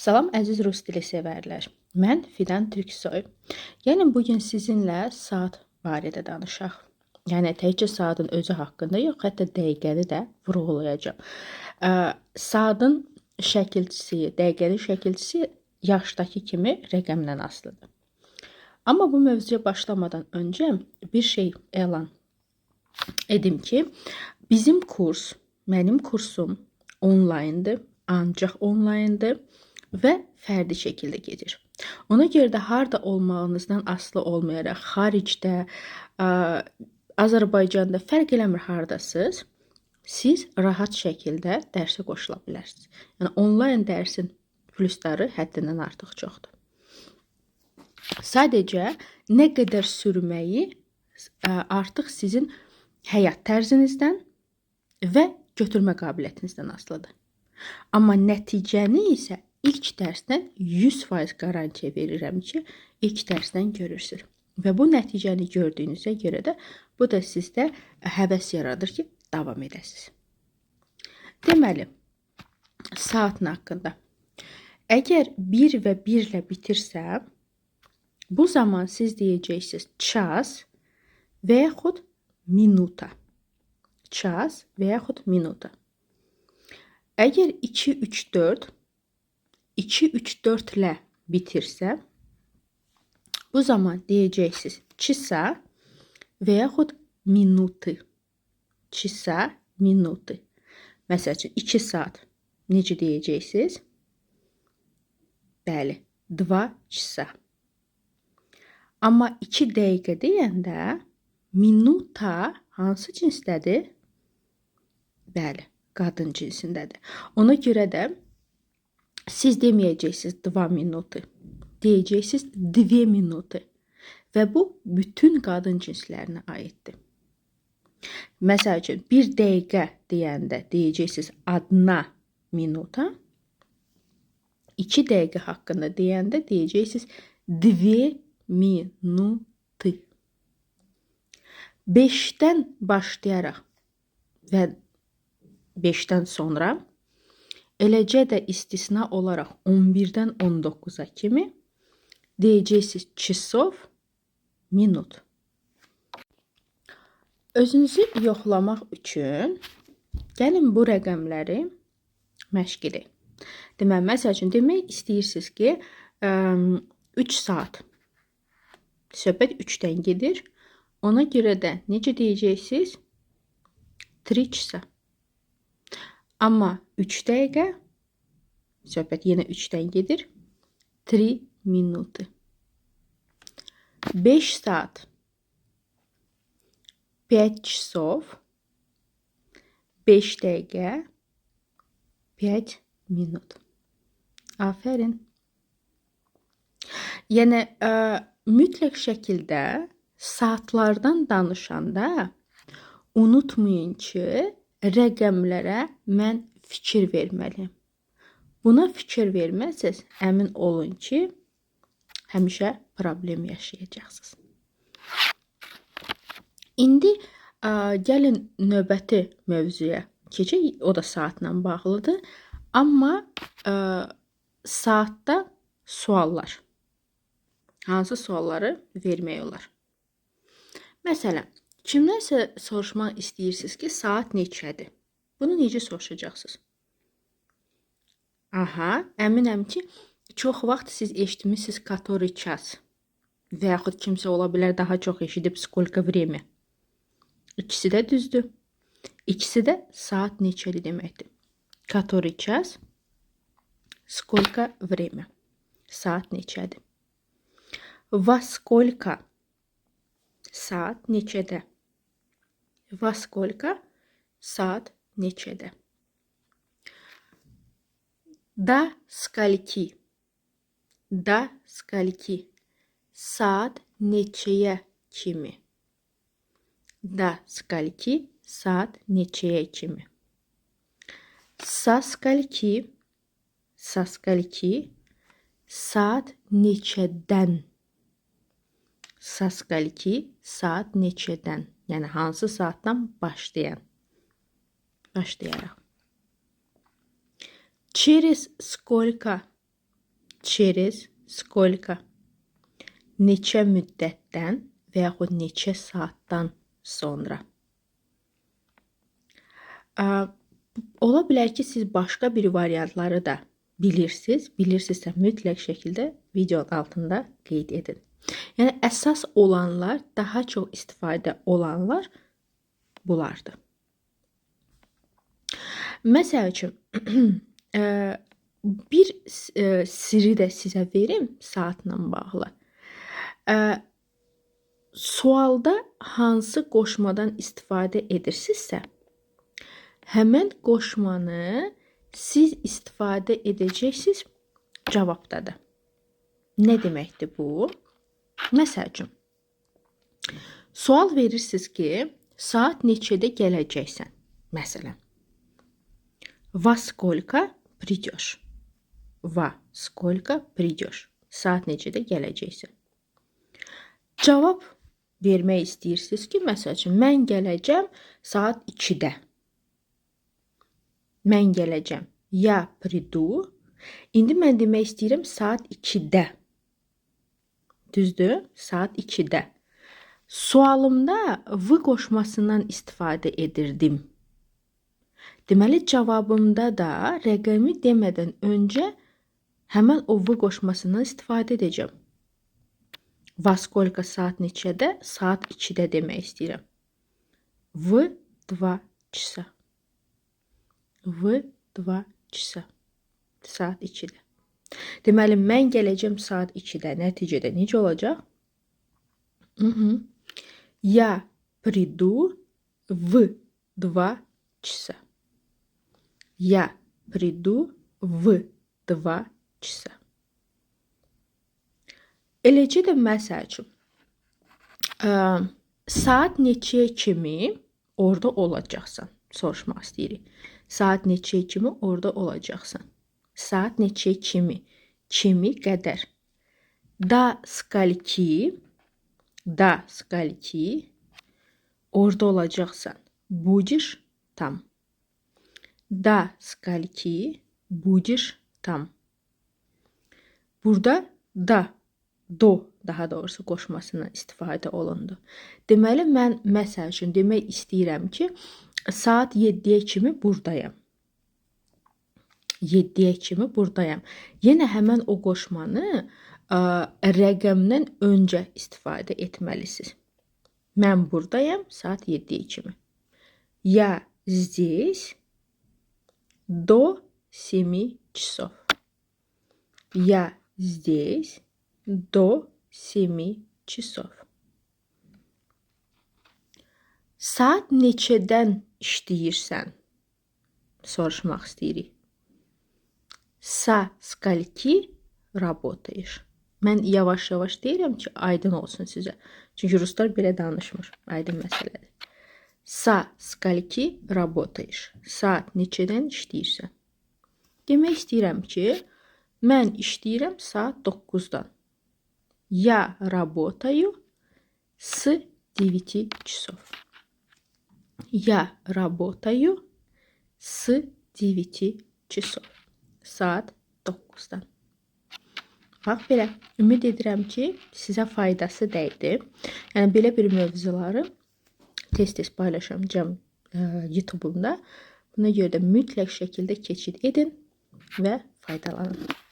Salam əziz rus dili sevərlər. Mən Fidan Türksoy. Yəni bugün sizinlə saat barədə danışaq. Yəni təkcə saatın özü haqqında yox, hətta dəqiqəni də vurğulayacağam. Saatın şəkilçisi, dəqiqənin şəkilçisi yaşdakı kimi rəqəmdən asılıdır. Amma bu mövzuya başlamadan öncə bir şey elan edim ki, bizim kurs, mənim kursum onlayndır, ancaq onlayndır və fərdi şəkildə gedir. Ona görə də harda olmağınızdan asılı olmayaraq, xaricdə, Azərbaycanda fərq eləmir hardasınız, siz rahat şəkildə dərsə qoşula bilərsiniz. Yəni onlayn dərsin plusları həddindən artıq çoxdur. Sadəcə nə qədər sürməyi artıq sizin həyat tərzinizdən və götürmə qabiliyyətinizdən asılıdır. Amma nəticəni isə ilk dərsdən 100% qarantiya verirəm ki, ilk dərsdən görürsünüz. Və bu nəticəni gördüyünüzə görə də bu da sizdə həvəs yaradır ki, davam edəsiniz. Deməli, saatın haqqında. Əgər 1 və 1 ilə bitirsəm, bu zaman siz deyəcəksiniz ças və yaxud minuta. Ças və yaxud minuta. Əgər 2, 3, 4, 2, 3, 4 ilə bitirsə, bu zaman deyəcəksiniz çisa və yaxud minutu. Çisa, minutu. Məsəl üçün 2 saat necə deyəcəksiniz? Bəli, 2 çisa. Amma 2 dəqiqə deyəndə minuta hansı cinsdədir? Bəli, qadın cinsindədir. Ona görə də siz deməyəcəksiniz 2 minutu. Deyəcəksiniz 2 minutu. Və bu bütün qadın cinslərinə aiddir. Məsəl üçün 1 dəqiqə deyəndə deyəcəksiniz 1 minuta. 2 dəqiqə haqqında deyəndə deyəcəksiniz 2 minutu. 5-dən başlayaraq və 5-dən sonra, eləcə də istisna olaraq 11-dən 19-a kimi deyəcəksiniz çisov, minut. Özünüzü yoxlamaq üçün gəlin bu rəqəmləri məşq edək. Deməli, məsəl üçün demək istəyirsiniz ki, 3 saat. Söhbət 3-dən gedir. Ona görə də necə deyəcəksiniz? 3 çisa. Amma 3 dəqiqə, söhbət yenə 3-dən gedir. 3 minutu. 5 saat. 5 çasov. 5 dəqiqə. 5 minut. Afərin. Yəni, mütləq şəkildə saatlardan danışanda unutmayın ki, rəqəmlərə mən fikir verməliyim. Buna fikir verməsəz, əmin olun ki, həmişə problem yaşayacaqsınız. İndi gəlin növbəti mövzuya keçək. O da saatla bağlıdır. Amma saatda suallar. Hansı sualları vermək olar? Məsələn, kimdənsə soruşmaq istəyirsiniz ki, saat neçədir? Bunu necə soruşacaqsınız? Aha, əminəm ki, çox vaxt siz eşitmişsiniz который час. Və yaxud kimsə ola bilər daha çox eşidib сколько время. İkisi də düzdür. İkisi də saat neçədir deməkdir. Который час, сколько время. Saat neçədir? Во сколько? Saat neçədə? Во сколько? Saat neçədə? До скольки? До скольки? Saat neçəyə kimi? До скольки? Saat neçəyə kimi? Со скольки? Со скольки? Saat neçədən? Со скольки? Saat neçədən? Yəni hansı saatdan başlayaraq. Через сколько через сколько? Neçə müddətdən və yaxud neçə saatdan sonra. Ola bilər ki, siz başqa bir variantları da bilirsiniz. Bilirsinizsə mütləq şəkildə videonun altında qeyd edin. Yəni əsas olanlar, daha çox istifadə olanlar bunlardır. Məsəl üçün, bir sirri də sizə verim saatla bağlı. Sualda hansı qoşmadan istifadə edirsinizsə, həmən qoşmanı siz istifadə edəcəksiniz cavabda da. Nə deməkdir bu? Məsəl üçün, sual verirsiniz ki, saat neçədə gələcəksən? Məsələn, во сколько придешь? Во сколько придешь? Saat neçədə gələcəksən? Cavab vermək istəyirsiniz ki, məsəl üçün, mən gələcəm saat 2-də. Mən gələcəm. Я приду. İndi mən demək istəyirəm saat 2-də. Düzdür? Saat 2-də. Sualımda v qoşmasından istifadə edirdim. Deməli, cavabımda da rəqəmi demədən öncə həmən o v qoşmasından istifadə edəcəm. Во сколько saat neçədə? Saat 2-də demək istəyirəm. В 2 часа. В 2 часа. Saat 2-də. Deməli, mən gələcəm saat 2-də. Nəticədə necə olacaq? Я приду в 2 часа. Я приду в 2 часа. Eləcə də məsəl üçün, saat neçəyə kimi orada olacaqsan? Soruşmaq istəyirik. Saat neçəyə kimi orada olacaqsan? Saat neçəyə kimi? Kimi qədər. До скольки orada olacaqsan? Будешь там. До скольки будешь там. Burada da, daha doğrusu qoşmasından istifadə olundu. Deməli, mən məsəl üçün demək istəyirəm ki, saat 7-yə kimi buradayam. 7-yə kimi buradayam. Yenə həmən o qoşmanı rəqəmdən öncə istifadə etməlisiniz. Mən buradayam saat 7-yə kimi. Я здесь до 7 часов. Я здесь до 7 часов. Saat neçədən işləyirsən? Soruşmaq istəyirik. Со скольки работаешь? Mən yavaş-yavaş deyirəm ki, aydın olsun sizə. Çünki ruslar belə danışmır. Aydın məsələdir. Со скольки работаешь? Saat neçədən işləyirsən? Demək istəyirəm ki, mən işləyirəm saat 9-dan. Я работаю с 9 часов. Я работаю с 9 часов. Saat 9-dan. Bax belə. Ümid edirəm ki, sizə faydası dəydi. Yəni, belə bir mövzuları tez-tez paylaşacağım YouTube-umda. Buna görə də mütləq şəkildə keçid edin və faydalanın.